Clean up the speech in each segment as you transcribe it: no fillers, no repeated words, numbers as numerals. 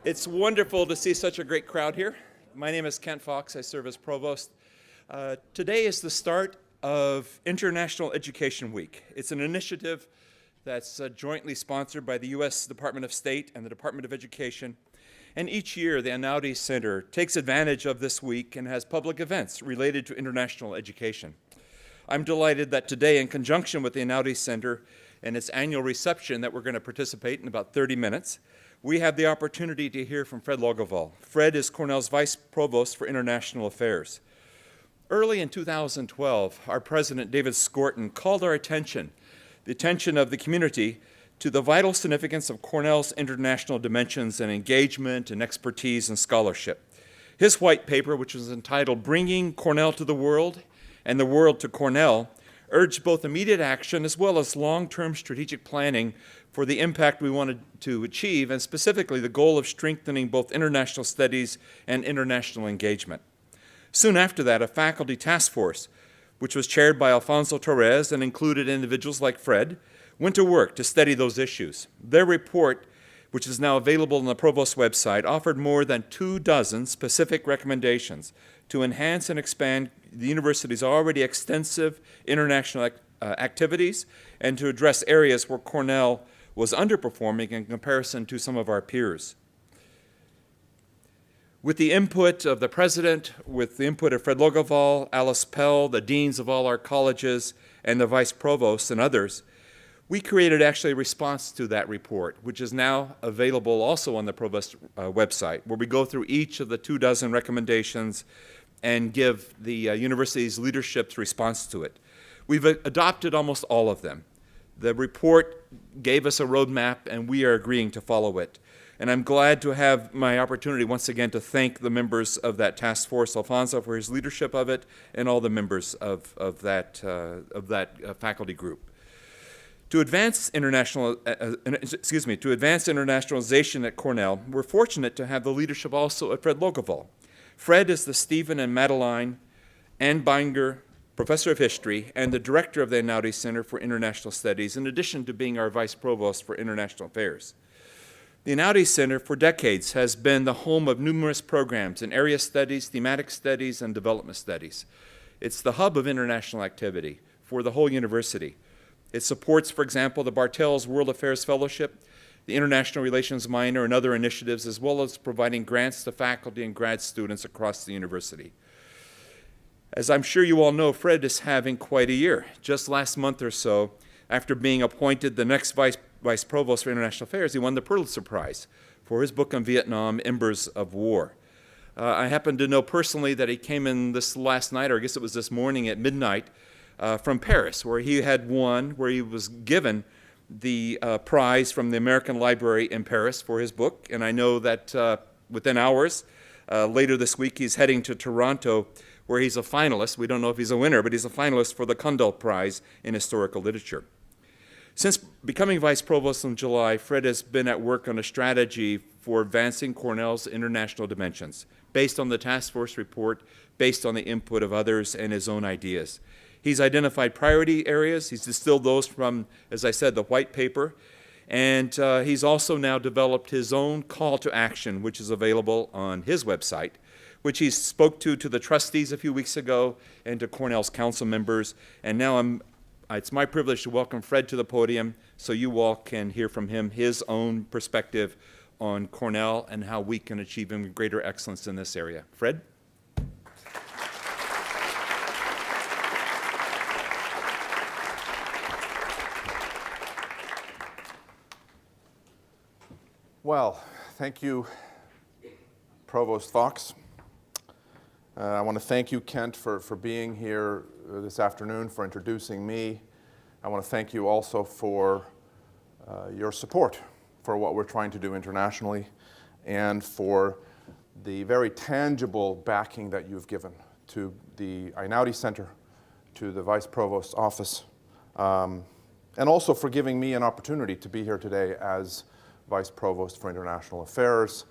It's wonderful to see such a great crowd here. My name is Kent Fox. I serve as Provost. Today is the start of International Education Week. It's an initiative that's jointly sponsored by the U.S. Department of State and the Department of Education. And each year, the Einaudi Center takes advantage of this week and has public events related to international education. I'm delighted that today, in conjunction with the Einaudi Center and its annual reception that we're going to participate in about 30 minutes, we have the opportunity to hear from Fred Logevall. Fred is Cornell's Vice Provost for International Affairs. Early in 2012, our President, David Skorton, called our attention, the attention of the community, to the vital significance of Cornell's international dimensions and engagement and expertise and scholarship. His white paper, which was entitled Bringing Cornell to the World and the World to Cornell, urged both immediate action as well as long-term strategic planning for the impact we wanted to achieve, and specifically the goal of strengthening both international studies and international engagement. Soon after that, a faculty task force, which was chaired by Alfonso Torres and included individuals like Fred, went to work to study those issues. Their report, which is now available on the Provost website, offered more than 24 specific recommendations to enhance and expand the university's already extensive international activities and to address areas where Cornell was underperforming in comparison to some of our peers. With the input of the president, with the input of Fred Logevall, Alice Pell, the deans of all our colleges, and the vice provosts and others, we created actually a response to that report, which is now available also on the Provost website, where we go through each of the 24 recommendations and give the university's leadership's response to it. We've adopted almost all of them. The report gave us a roadmap, and we are agreeing to follow it. And I'm glad to have my opportunity once again to thank the members of that task force, Alfonso for his leadership of it, and all the members of that faculty group. To advance internationalization at Cornell, we're fortunate to have the leadership also at Fred Logevall. Fred is the Stephen and Madeline Anbinger Professor of History and the Director of the Einaudi Center for International Studies, in addition to being our Vice Provost for International Affairs. The Einaudi Center for decades has been the home of numerous programs in area studies, thematic studies, and development studies. It's the hub of international activity for the whole university. It supports, for example, the Bartels World Affairs Fellowship, the International Relations Minor, and other initiatives, as well as providing grants to faculty and grad students across the university. As I'm sure you all know, Fred is having quite a year. Just last month or so, after being appointed the next Vice Provost for International Affairs, he won the Pulitzer Prize for his book on Vietnam, Embers of War. I happen to know personally that he came in this last night, or I guess it was this morning at midnight, from Paris, where he had won, where he was given the prize from the American Library in Paris for his book. And I know that within hours, later this week, he's heading to Toronto, where he's a finalist. We don't know if he's a winner, but he's a finalist for the Cornell Prize in Historical Literature. Since becoming Vice Provost in July, Fred has been at work on a strategy for advancing Cornell's international dimensions, based on the task force report, based on the input of others and his own ideas. He's identified priority areas. He's distilled those from, as I said, the white paper. And he's also now developed his own call to action, which is available on his website, which he spoke to the trustees a few weeks ago and to Cornell's council members. And now it's my privilege to welcome Fred to the podium so you all can hear from him his own perspective on Cornell and how we can achieve even greater excellence in this area. Fred? Well, thank you, Provost Fox. I want to thank you, Kent, for being here this afternoon, for introducing me. I want to thank you also for your support for what we're trying to do internationally and for the very tangible backing that you've given to the Einaudi Center, to the Vice Provost's office, and also for giving me an opportunity to be here today as Vice Provost for International Affairs.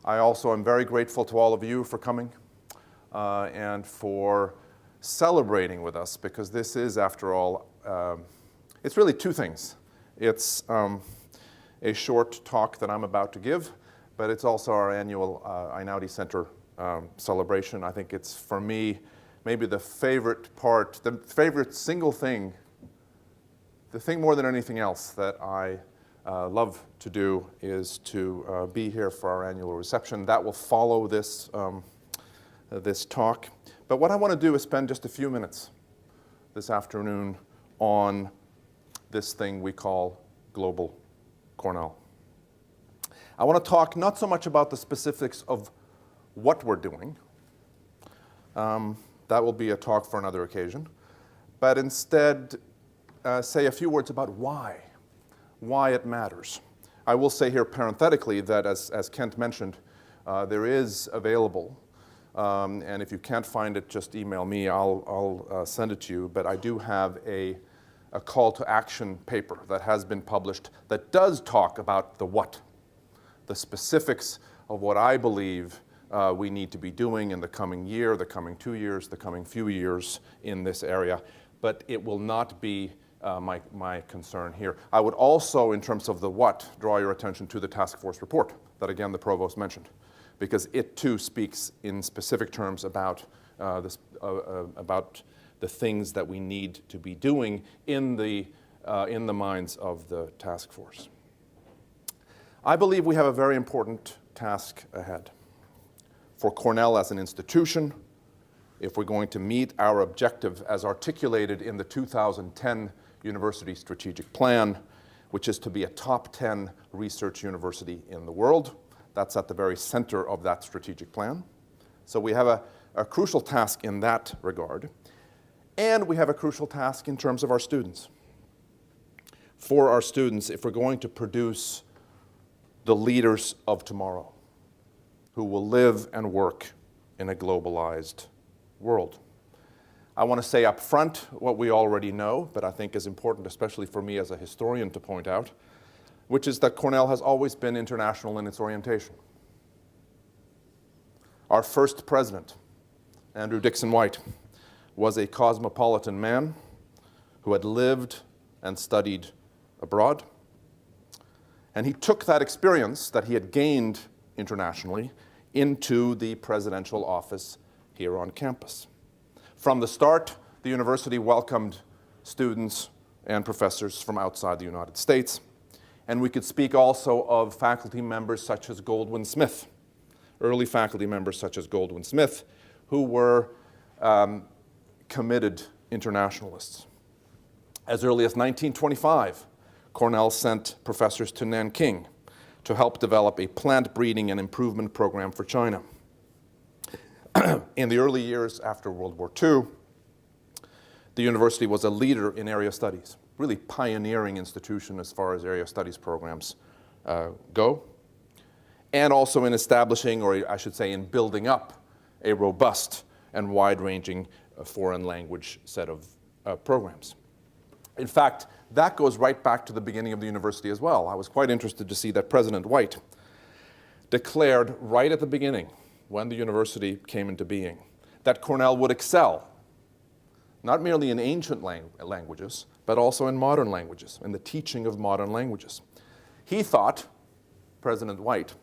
I also am very grateful to all of you for coming and for celebrating with us, because this is, after all, it's really two things. It's a short talk that I'm about to give, but it's also our annual Einaudi Center celebration. I think it's, for me, maybe the favorite part, the favorite single thing, the thing more than anything else that I love to do is to be here for our annual reception. That will follow this, this talk. But what I want to do is spend just a few minutes this afternoon on this thing we call Global Cornell. I want to talk not so much about the specifics of what we're doing. That will be a talk for another occasion. But instead, say a few words about why it matters. I will say here parenthetically that, as Kent mentioned, there is available, and if you can't find it, just email me. I'll send it to you. But I do have a call to action paper that has been published that does talk about the what, the specifics of what I believe we need to be doing in the coming year, the coming 2 years, the coming few years in this area. But it will not be my concern here. I would also, in terms of the what, draw your attention to the task force report that, again, the Provost mentioned, because it too speaks in specific terms about the things that we need to be doing in the minds of the task force. I believe we have a very important task ahead. For Cornell as an institution, if we're going to meet our objective as articulated in the 2010 University Strategic Plan, which is to be a top 10 research university in the world. That's at the very center of that strategic plan. So we have a crucial task in that regard. And we have a crucial task in terms of our students. For our students, if we're going to produce the leaders of tomorrow who will live and work in a globalized world. I want to say up front what we already know, but I think is important, especially for me as a historian, to point out, which is that Cornell has always been international in its orientation. Our first president, Andrew Dixon White, was a cosmopolitan man who had lived and studied abroad. And he took that experience that he had gained internationally into the presidential office here on campus. From the start, the university welcomed students and professors from outside the United States. And we could speak also of faculty members such as Goldwin Smith, early faculty members such as Goldwin Smith, who were committed internationalists. As early as 1925, Cornell sent professors to Nanking to help develop a plant breeding and improvement program for China. In the early years after World War II, the university was a leader in area studies, really pioneering institution as far as area studies programs go, and also in establishing, or I should say in building up, a robust and wide-ranging foreign language set of programs. In fact, that goes right back to the beginning of the university as well. I was quite interested to see that President White declared right at the beginning, when the university came into being, that Cornell would excel, not merely in ancient languages, but also in modern languages, in the teaching of modern languages. He thought, President White,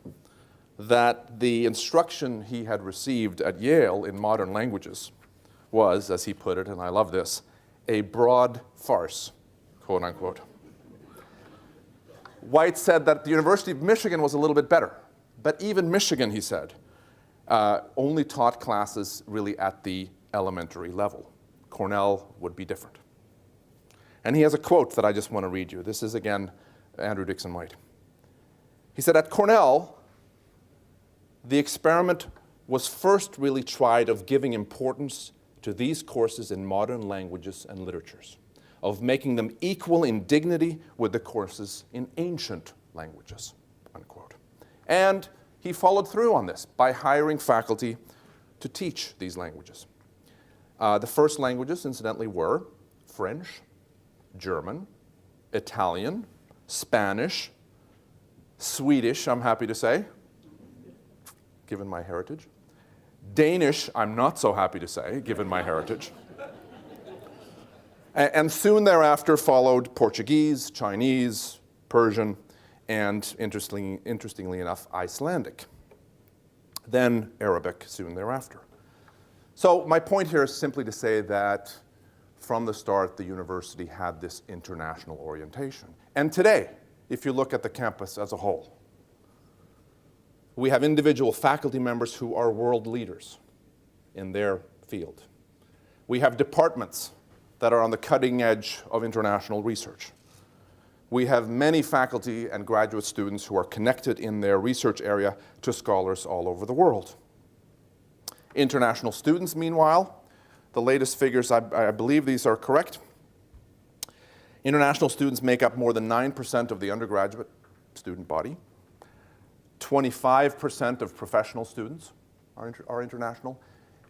that the instruction he had received at Yale in modern languages was, as he put it, and I love this, a broad farce, quote unquote. White said that the University of Michigan was a little bit better, but even Michigan, he said, only taught classes really at the elementary level. Cornell would be different. And he has a quote that I just want to read you. This is, again, Andrew Dixon White. He said, at Cornell, the experiment was first really tried of giving importance to these courses in modern languages and literatures, of making them equal in dignity with the courses in ancient languages, unquote. And he followed through on this by hiring faculty to teach these languages. The first languages, incidentally, were French, German, Italian, Spanish, Swedish, I'm happy to say, given my heritage. Danish, I'm not so happy to say, given my heritage. And soon thereafter followed Portuguese, Chinese, Persian, and interestingly enough, Icelandic. Then Arabic soon thereafter. So my point here is simply to say that from the start, the university had this international orientation. And today, if you look at the campus as a whole, we have individual faculty members who are world leaders in their field. We have departments that are on the cutting edge of international research. We have many faculty and graduate students who are connected in their research area to scholars all over the world. International students, meanwhile, the latest figures, I believe these are correct. International students make up more than 9% of the undergraduate student body. 25% of professional students are international,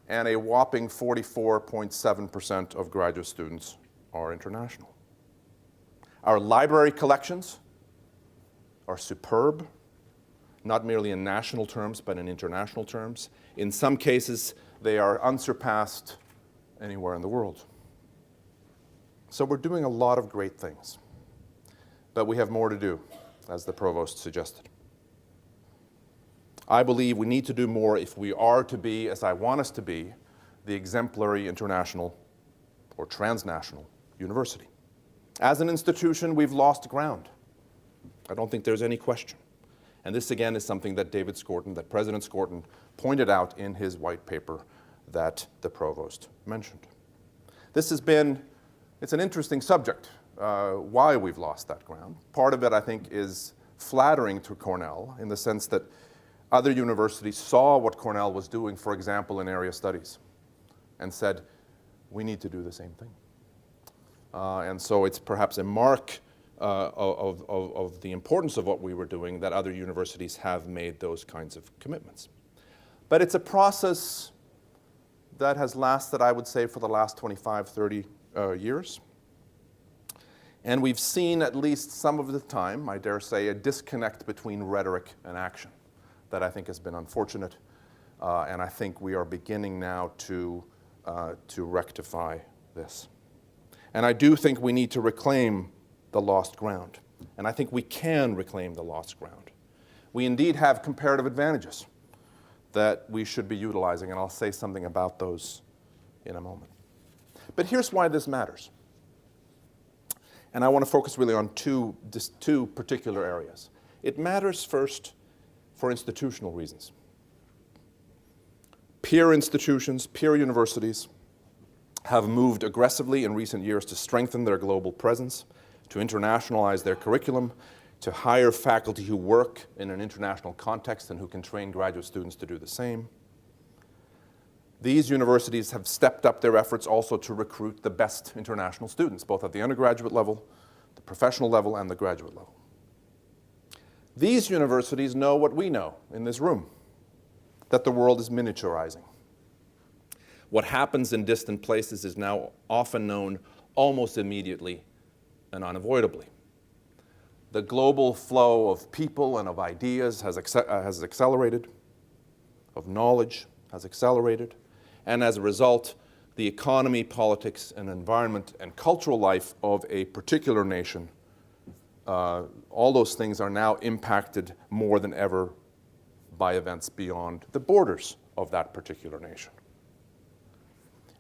and a whopping 44.7% of graduate students are international. Our library collections are superb, not merely in national terms, but in international terms. In some cases, they are unsurpassed anywhere in the world. So we're doing a lot of great things, but we have more to do, as the Provost suggested. I believe we need to do more if we are to be, as I want us to be, the exemplary international or transnational university. As an institution, we've lost ground. I don't think there's any question. And this, again, is something that President Skorton pointed out in his white paper that the Provost mentioned. It's an interesting subject, why we've lost that ground. Part of it, I think, is flattering to Cornell in the sense that other universities saw what Cornell was doing, for example, in area studies, and said, we need to do the same thing. And so it's perhaps a mark of the importance of what we were doing that other universities have made those kinds of commitments. But it's a process that has lasted, I would say, for the last 25, 30 years. And we've seen, at least some of the time, I dare say, a disconnect between rhetoric and action that I think has been unfortunate. And I think we are beginning now to rectify this. And I do think we need to reclaim the lost ground. And I think we can reclaim the lost ground. We indeed have comparative advantages that we should be utilizing, and I'll say something about those in a moment. But here's why this matters. And I want to focus really on two particular areas. It matters first for institutional reasons. Peer institutions, peer universities, have moved aggressively in recent years to strengthen their global presence, to internationalize their curriculum, to hire faculty who work in an international context and who can train graduate students to do the same. These universities have stepped up their efforts also to recruit the best international students, both at the undergraduate level, the professional level, and the graduate level. These universities know what we know in this room, that the world is miniaturizing. What happens in distant places is now often known almost immediately and unavoidably. The global flow of people and of ideas has accelerated, of knowledge has accelerated, and as a result, the economy, politics, and environment and cultural life of a particular nation, all those things are now impacted more than ever by events beyond the borders of that particular nation.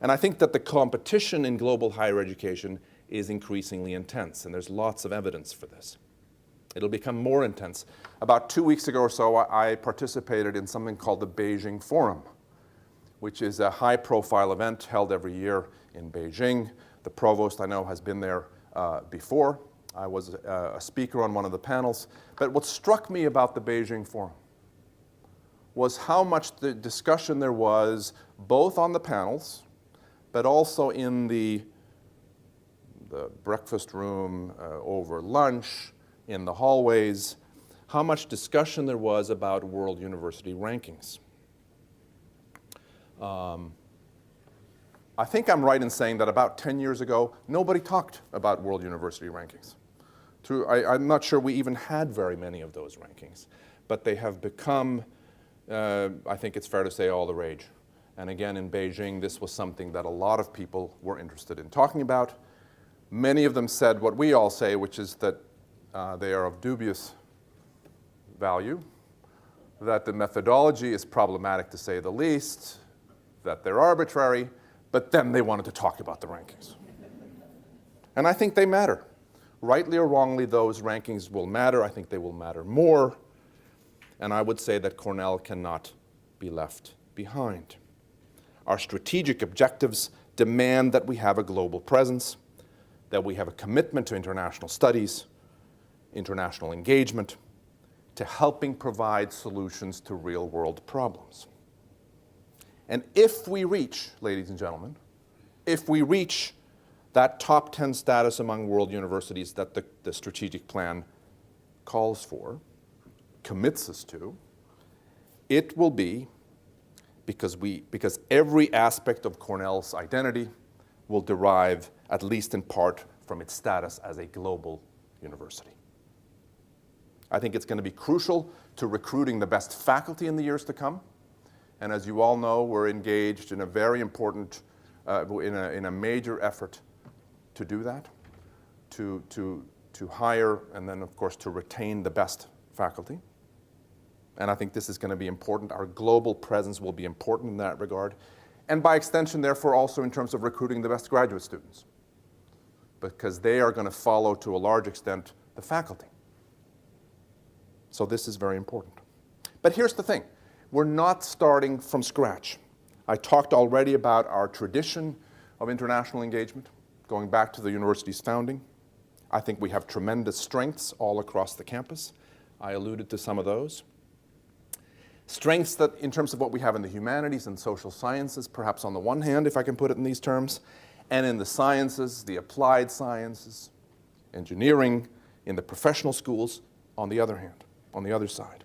And I think that the competition in global higher education is increasingly intense, and there's lots of evidence for this. It'll become more intense. About 2 weeks ago or so, I participated in something called the Beijing Forum, which is a high-profile event held every year in Beijing. The Provost, I know, has been there before. I was a speaker on one of the panels. But what struck me about the Beijing Forum was how much the discussion there was, both on the panels, but also in the breakfast room, over lunch, in the hallways, how much discussion there was about world university rankings. I think I'm right in saying that about 10 years ago, nobody talked about world university rankings. I'm not sure we even had very many of those rankings, but they have become, I think it's fair to say, all the rage. And again, in Beijing, this was something that a lot of people were interested in talking about. Many of them said what we all say, which is that they are of dubious value, that the methodology is problematic to say the least, that they're arbitrary, but then they wanted to talk about the rankings. And I think they matter. Rightly or wrongly, those rankings will matter. I think they will matter more. And I would say that Cornell cannot be left behind. Our strategic objectives demand that we have a global presence, that we have a commitment to international studies, international engagement, to helping provide solutions to real-world problems. And if we reach, ladies and gentlemen, if we reach that top 10 status among world universities that the strategic plan calls for, commits us to, it will be because every aspect of Cornell's identity will derive, at least in part, from its status as a global university. I think it's going to be crucial to recruiting the best faculty in the years to come. And as you all know, we're engaged in a very important, in a major effort to do that, to hire and then, of course, to retain the best faculty. And I think this is going to be important. Our global presence will be important in that regard. And by extension, therefore, also in terms of recruiting the best graduate students, because they are going to follow, to a large extent, the faculty. So this is very important. But here's the thing. We're not starting from scratch. I talked already about our tradition of international engagement, going back to the university's founding. I think we have tremendous strengths all across the campus. I alluded to some of those. Strengths that, in terms of what we have in the humanities and social sciences, perhaps on the one hand, if I can put it in these terms, and in the sciences, the applied sciences, engineering, in the professional schools, on the other hand, on the other side.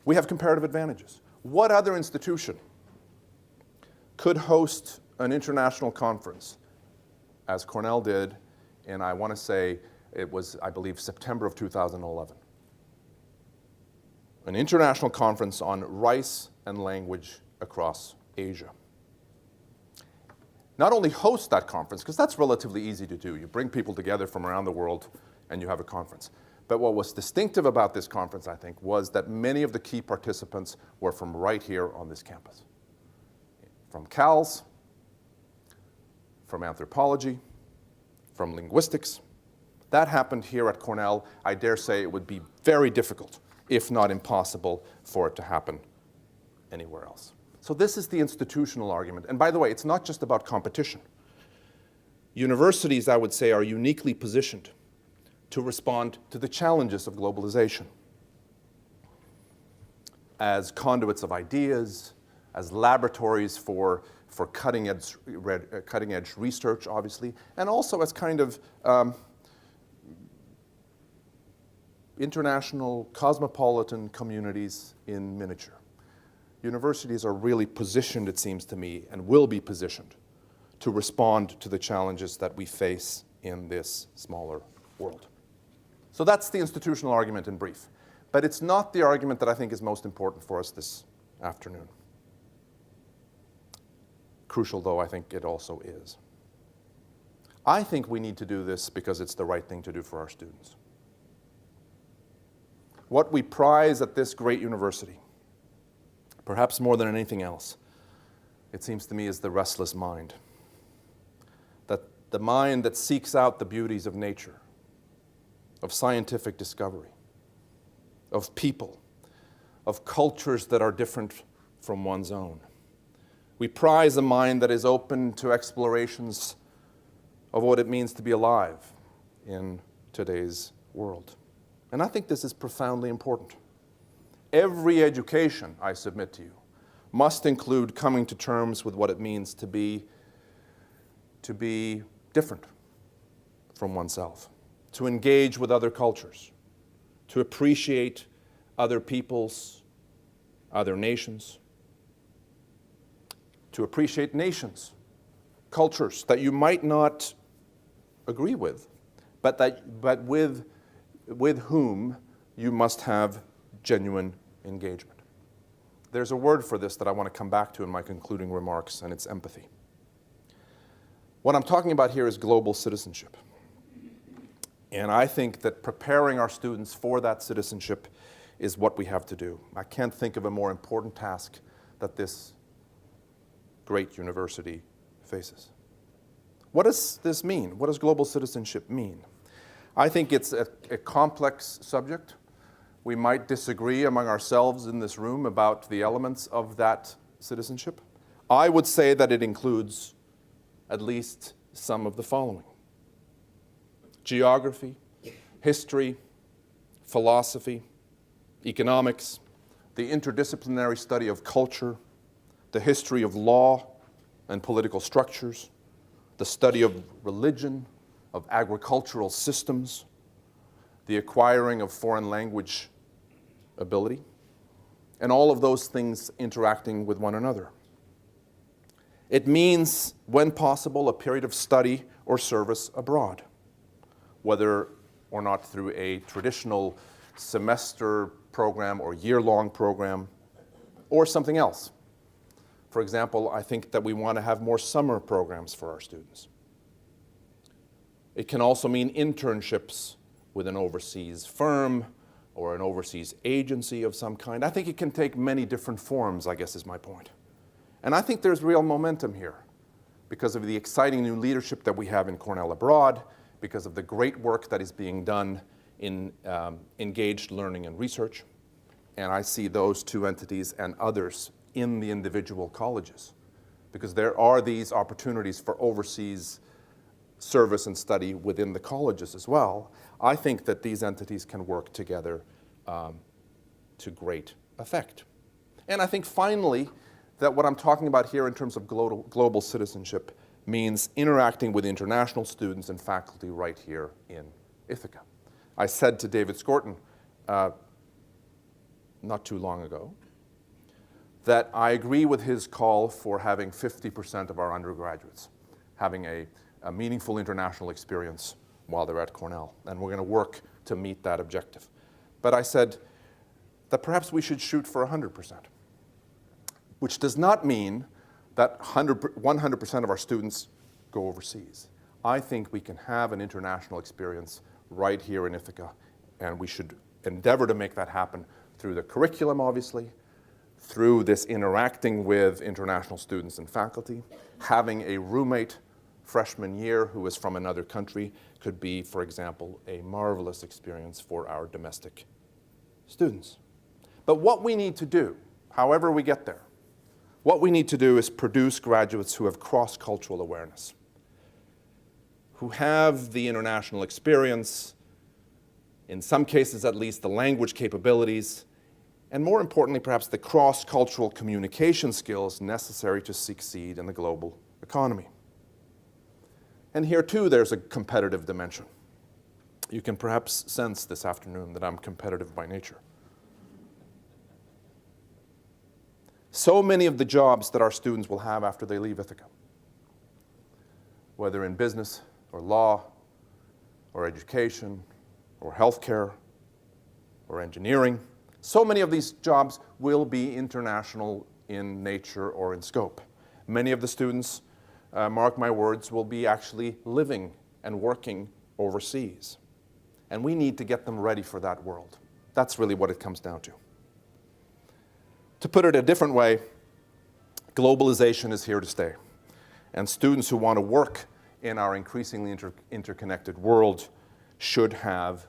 We have comparative advantages. What other institution could host an international conference, as Cornell did, and I want to say it was, I believe, September of 2011? An international conference on rice and language across Asia. Not only host that conference, because that's relatively easy to do. You bring people together from around the world and you have a conference. But what was distinctive about this conference, I think, was that many of the key participants were from right here on this campus. From CALS, from anthropology, from linguistics. That happened here at Cornell. I dare say it would be very difficult, if not impossible, for it to happen anywhere else. So this is the institutional argument. And by the way, it's not just about competition. Universities, I would say, are uniquely positioned to respond to the challenges of globalization as conduits of ideas, as laboratories for cutting-edge research, obviously, and also as kind of international cosmopolitan communities in miniature. Universities are really positioned, it seems to me, and will be positioned to respond to the challenges that we face in this smaller world. So that's the institutional argument in brief. But it's not the argument that I think is most important for us this afternoon. Crucial, though, I think it also is. I think we need to do this because it's the right thing to do for our students. What we prize at this great university, perhaps more than anything else, it seems to me, is the restless mind. That the mind that seeks out the beauties of nature, of scientific discovery, of people, of cultures that are different from one's own. We prize a mind that is open to explorations of what it means to be alive in today's world. And I think this is profoundly important. Every education, I submit to you, must include coming to terms with what it means to be different from oneself, to engage with other cultures, to appreciate other peoples, other nations, to appreciate nations, cultures that you might not agree with, but with whom you must have genuine engagement. There's a word for this that I want to come back to in my concluding remarks, and it's empathy. What I'm talking about here is global citizenship. And I think that preparing our students for that citizenship is what we have to do. I can't think of a more important task that this great university faces. What does this mean? What does global citizenship mean? I think it's a complex subject. We might disagree among ourselves in this room about the elements of that citizenship. I would say that it includes at least some of the following: geography, history, philosophy, economics, the interdisciplinary study of culture, the history of law and political structures, the study of religion, of agricultural systems, the acquiring of foreign language ability, and all of those things interacting with one another. It means, when possible, a period of study or service abroad, whether or not through a traditional semester program or year-long program, or something else. For example, I think that we want to have more summer programs for our students. It can also mean internships with an overseas firm or an overseas agency of some kind. I think it can take many different forms, I guess is my point. And I think there's real momentum here because of the exciting new leadership that we have in Cornell abroad, because of the great work that is being done in engaged learning and research. And I see those two entities and others in the individual colleges, because there are these opportunities for overseas service and study within the colleges as well. I think that these entities can work together to great effect. And I think finally that what I'm talking about here in terms of global citizenship means interacting with international students and faculty right here in Ithaca. I said to David Skorton not too long ago that I agree with his call for having 50% of our undergraduates having a meaningful international experience while they're at Cornell, and we're going to work to meet that objective. But I said that perhaps we should shoot for 100%, which does not mean that 100% of our students go overseas. I think we can have an international experience right here in Ithaca, and we should endeavor to make that happen through the curriculum, obviously, through this interacting with international students and faculty. Having a roommate freshman year who is from another country could be, for example, a marvelous experience for our domestic students. But what we need to do, however we get there, what we need to do is produce graduates who have cross-cultural awareness, who have the international experience, in some cases at least the language capabilities, and more importantly perhaps the cross-cultural communication skills necessary to succeed in the global economy. And here too there's a competitive dimension. You can perhaps sense this afternoon that I'm competitive by nature. So many of the jobs that our students will have after they leave Ithaca, whether in business or law or education or healthcare or engineering, so many of these jobs will be international in nature or in scope. Many of the students, mark my words, will be actually living and working overseas. And we need to get them ready for that world. That's really what it comes down to. To put it a different way, globalization is here to stay. And students who want to work in our increasingly interconnected world should have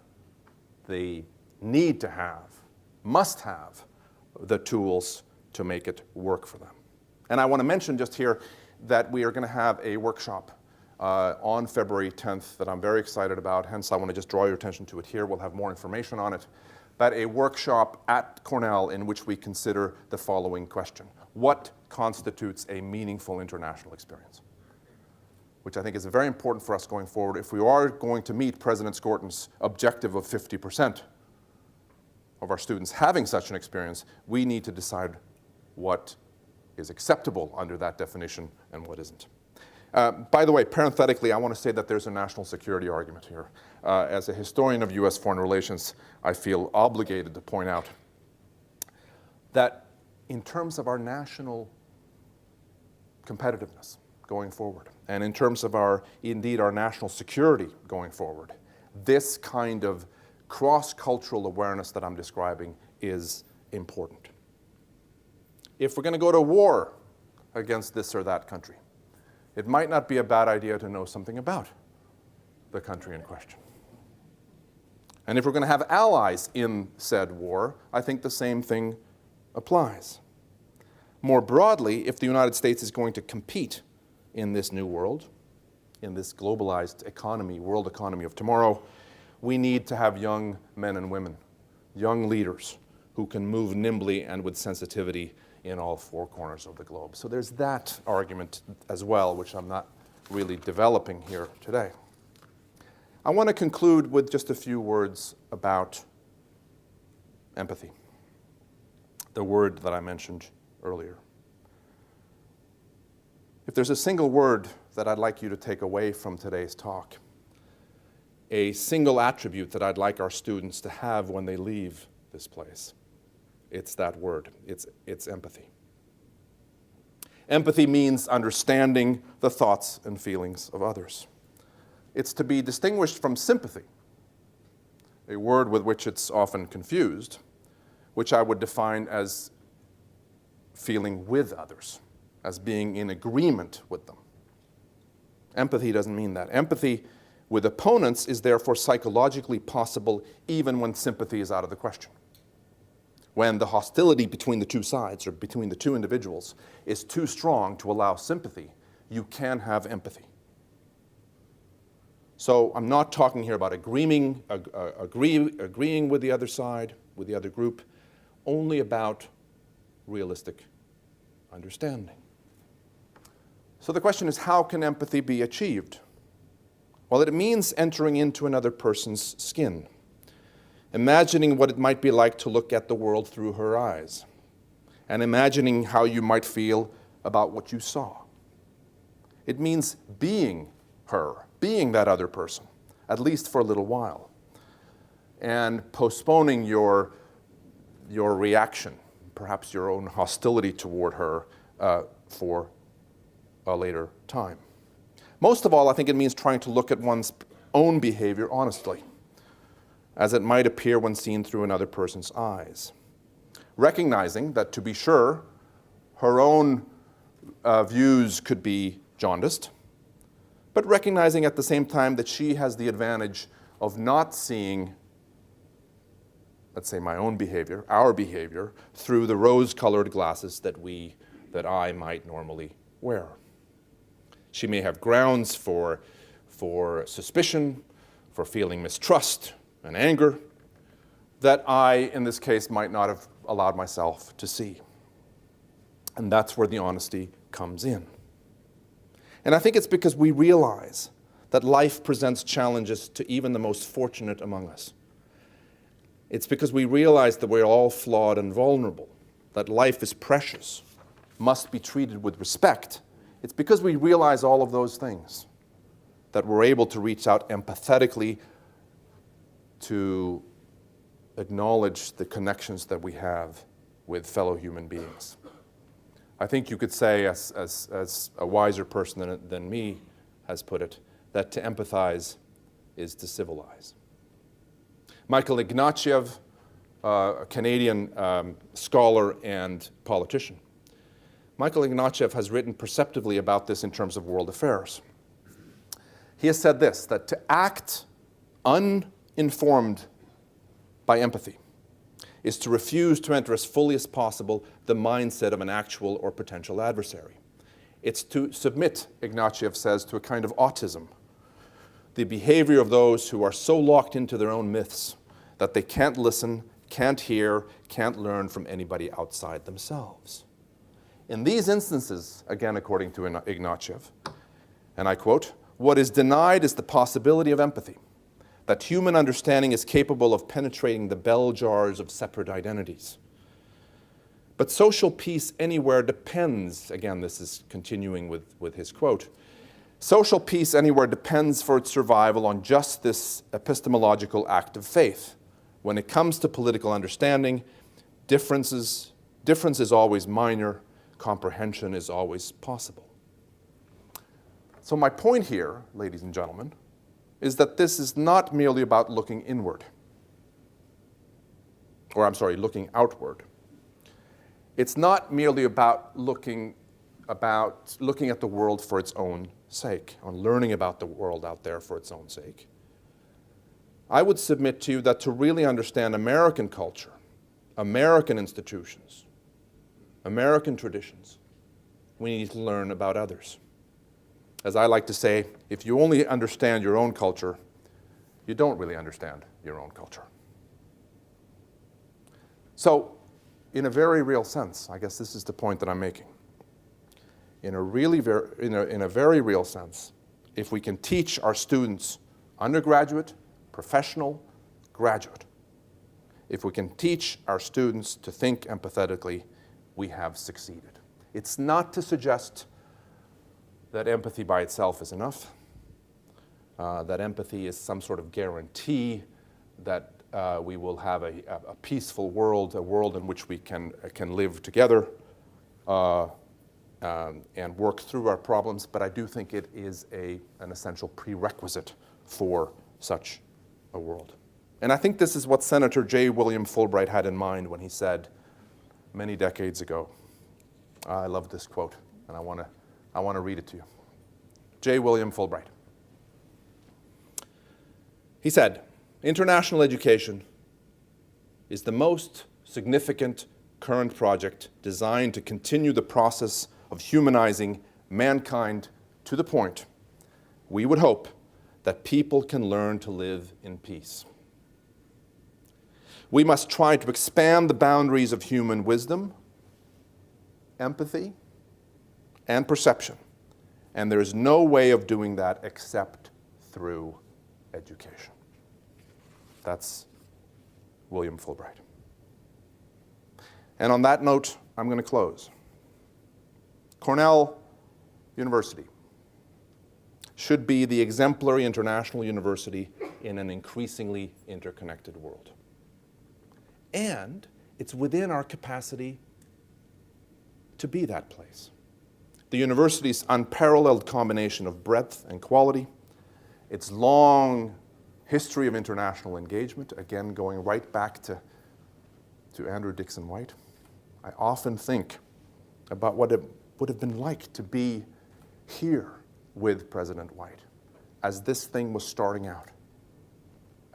the need to have, must have, the tools to make it work for them. And I want to mention just here that we are going to have a workshop on February 10th that I'm very excited about, hence I want to just draw your attention to it here. We'll have more information on it. But a workshop at Cornell in which we consider the following question: what constitutes a meaningful international experience? Which I think is very important for us going forward. If we are going to meet President Skorton's objective of 50% of our students having such an experience, we need to decide what is acceptable under that definition and what isn't. By the way, parenthetically, I want to say that there's a national security argument here. As a historian of U.S. foreign relations, I feel obligated to point out that in terms of our national competitiveness going forward, and in terms of indeed our national security going forward, this kind of cross-cultural awareness that I'm describing is important. If we're going to go to war against this or that country, it might not be a bad idea to know something about the country in question. And if we're going to have allies in said war, I think the same thing applies. More broadly, if the United States is going to compete in this new world, in this globalized economy, world economy of tomorrow, we need to have young men and women, young leaders who can move nimbly and with sensitivity in all four corners of the globe. So there's that argument as well, which I'm not really developing here today. I want to conclude with just a few words about empathy, the word that I mentioned earlier. If there's a single word that I'd like you to take away from today's talk, a single attribute that I'd like our students to have when they leave this place, it's that word. It's empathy. Empathy means understanding the thoughts and feelings of others. It's to be distinguished from sympathy, a word with which it's often confused, which I would define as feeling with others, as being in agreement with them. Empathy doesn't mean that. Empathy with opponents is therefore psychologically possible even when sympathy is out of the question. When the hostility between the two sides or between the two individuals is too strong to allow sympathy, you can have empathy. So I'm not talking here about agreeing with the other side, with the other group, only about realistic understanding. So the question is, how can empathy be achieved? Well, it means entering into another person's skin, imagining what it might be like to look at the world through her eyes, and imagining how you might feel about what you saw. It means being her, being that other person, at least for a little while, and postponing your reaction, perhaps your own hostility toward her, for a later time. Most of all, I think it means trying to look at one's own behavior honestly, as it might appear when seen through another person's eyes. Recognizing that, to be sure, her own views could be jaundiced, but recognizing at the same time that she has the advantage of not seeing, let's say, my own behavior, our behavior, through the rose-colored glasses that I might normally wear. She may have grounds for suspicion, for feeling mistrust and anger that I, in this case, might not have allowed myself to see. And that's where the honesty comes in. And I think it's because we realize that life presents challenges to even the most fortunate among us. It's because we realize that we're all flawed and vulnerable, that life is precious, must be treated with respect. It's because we realize all of those things that we're able to reach out empathetically to acknowledge the connections that we have with fellow human beings. I think you could say, as a wiser person than me has put it, that to empathize is to civilize. Michael Ignatieff, a Canadian scholar and politician, Michael Ignatieff has written perceptively about this in terms of world affairs. He has said this, that to act uninformed by empathy is to refuse to enter as fully as possible the mindset of an actual or potential adversary. It's to submit, Ignatieff says, to a kind of autism, the behavior of those who are so locked into their own myths that they can't listen, can't hear, can't learn from anybody outside themselves. In these instances, again according to Ignatieff, and I quote, "What is denied is the possibility of empathy, that human understanding is capable of penetrating the bell jars of separate identities. But social peace anywhere depends," again this is continuing with his quote, "social peace anywhere depends for its survival on just this epistemological act of faith. When it comes to political understanding, difference is always minor, comprehension is always possible." So my point here, ladies and gentlemen, is that this is not merely about looking inward, or I'm sorry, looking outward. It's not merely about looking at the world for its own sake, on learning about the world out there for its own sake. I would submit to you that to really understand American culture, American institutions, American traditions, we need to learn about others. As I like to say, if you only understand your own culture, you don't really understand your own culture. So, in a very real sense, I guess this is the point that I'm making. In a very real sense, if we can teach our students, undergraduate, professional, graduate, if we can teach our students to think empathetically, we have succeeded. It's not to suggest that empathy by itself is enough, that empathy is some sort of guarantee that we will have a peaceful world, a world in which we can live together and work through our problems, but I do think it is an essential prerequisite for such a world. And I think this is what Senator J. William Fulbright had in mind when he said many decades ago, I love this quote, and I want to read it to you. J. William Fulbright. He said, international education is the most significant current project designed to continue the process of humanizing mankind to the point we would hope that people can learn to live in peace. We must try to expand the boundaries of human wisdom, empathy, and perception. And there is no way of doing that except through education. That's William Fulbright. And on that note, I'm going to close. Cornell University should be the exemplary international university in an increasingly interconnected world. And it's within our capacity to be that place. The university's unparalleled combination of breadth and quality, its long history of international engagement, again going right back to Andrew Dixon White. I often think about what it would have been like to be here with President White as this thing was starting out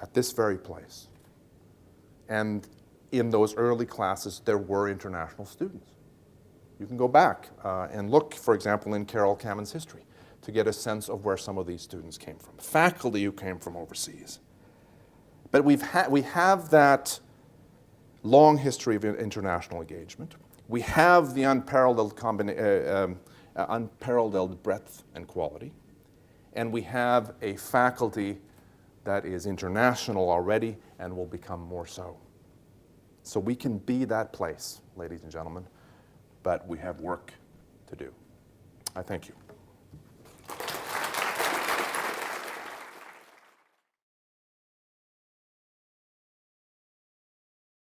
at this very place. And in those early classes, there were international students. You can go back and look, for example, in Carol Kammen's history to get a sense of where some of these students came from, faculty who came from overseas. But we have that long history of international engagement. We have the unparalleled breadth and quality. And we have a faculty that is international already and will become more so. So we can be that place, ladies and gentlemen, but we have work to do. I thank you.